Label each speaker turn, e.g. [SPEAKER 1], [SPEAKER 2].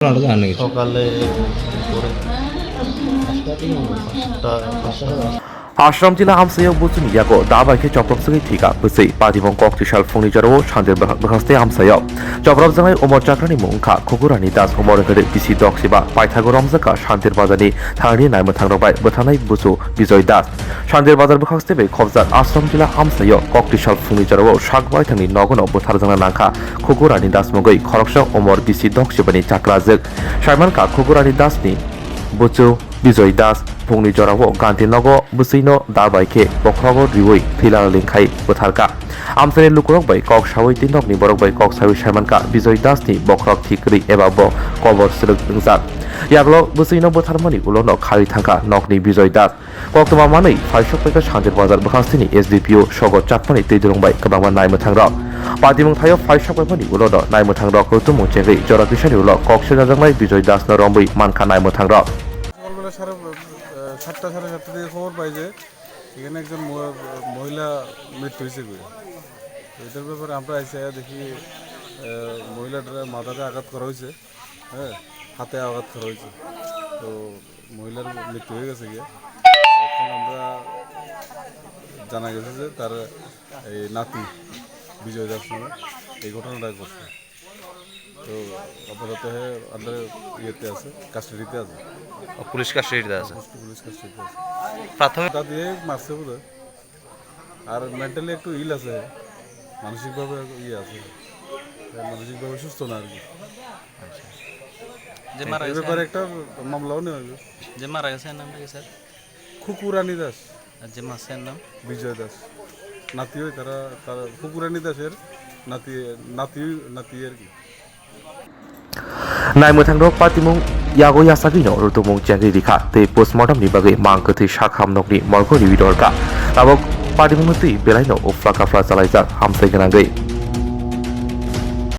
[SPEAKER 1] সকালে
[SPEAKER 2] Ashram tila hamsaya busun yago daba ke choprop sagi thika busai patibong kok tishal phungni jaro shandir bhaste hamsaya choprop jangai umor chakrani mungkha khugurani das umor gade bisi dok siba paithagoram jaka shandir bazani thangni naima thangrobai bothanai busu bijoy das shandir bazar bhaste be khobjar ashram tila hamsaya kok tishal phungni jaro shakbai thangni nogono bothar jana nangkha khugurani das mugoi khoroksa umor bisi dok sibani chakrajek shaiman ka khugurani das ni buchu Bijoy Das ভুংনি জরাও গান্ধিনগর বুসিনো দাবাইকে বখরাগর রিওই থিলা লিংখাই बोथारका আমসানি লুকুরক বাই কক সাওই তিনকনি বরক বাই কক সাওই সাইমানকা বিজয় দাসনি বখরক থিকরি এবা ব কবর সিলক জাত ইয়াগলো বুসিনো बोथारमानि उलनो खारि थांका नकनि বিজয় দাস কক্তমা মাनै ফাইসক পেকা সানজের বাজার বখাস্তিনি এসডিপিও সগত চাকমানি তেজরংবাই কবাংমা নাইমো থাंग्राव पार्टीमं थायो फाइसक पेपानि उलनो नाइमो थांग्राव रुतुमु चेंगै जरा किसानि उल कक्से जाजांनाय বিজয় দাস न रंबै मानखा नाइमो थांग्राव
[SPEAKER 3] সকালবেলা 7:30 থেকে খবর পাই যে এখানে একজন মহিলা মৃত্যু হয়েছে। এটার ব্যাপারে আমরা এসে দেখি মহিলাটার মাথাতে আঘাত করা হয়েছে, হ্যাঁ, হাতে আঘাত করা হয়েছে। তো মহিলার মৃত্যু হয়ে গেছে গিয়ে। এখন আমরা জানা গেছে যে তার এই নাতি বিজয় দাস নামে এই ঘটনাটা করছে। তো আপাতত আন্ডার ইয়েতে আছে, কাস্টাডিতে আছে,
[SPEAKER 2] পুলিশ কাস্টাডিতে আছে।
[SPEAKER 3] পুলিশ কাস্টাডিতে আছে।
[SPEAKER 2] প্রাথমিক
[SPEAKER 3] তা দিয়ে মারছে বোধ, আর মেন্টালি একটু ইল আছে, মানসিকভাবে ইয়ে আছে, মানসিকভাবে সুস্থ না আর কি।
[SPEAKER 4] যে মারা
[SPEAKER 3] এই
[SPEAKER 4] গেছে,
[SPEAKER 3] ব্যাপারে একটা মামলাও নেওয়া হবে।
[SPEAKER 4] যে মারা গেছে নামটা কি স্যার?
[SPEAKER 3] খুকুরানী দাস
[SPEAKER 4] আর যে মাসের নাম
[SPEAKER 3] বিজয় দাস, নাতি হয় তারা, তারা খুকুরানী দাসের নাতি নাতি নাতি আর কি।
[SPEAKER 2] नाइमो थांग्राव पार्टीमं यागो यासागिनो रुतुमं चेंगै रिखा ते पोस्टमार्टम नि बागै मांगखथै साखाम नकनि मरखो रिविदरका ताबक पार्टीमं तै बेलाइनो उफ्ला काफ्ला चालायजाक हामसाय गोनांगै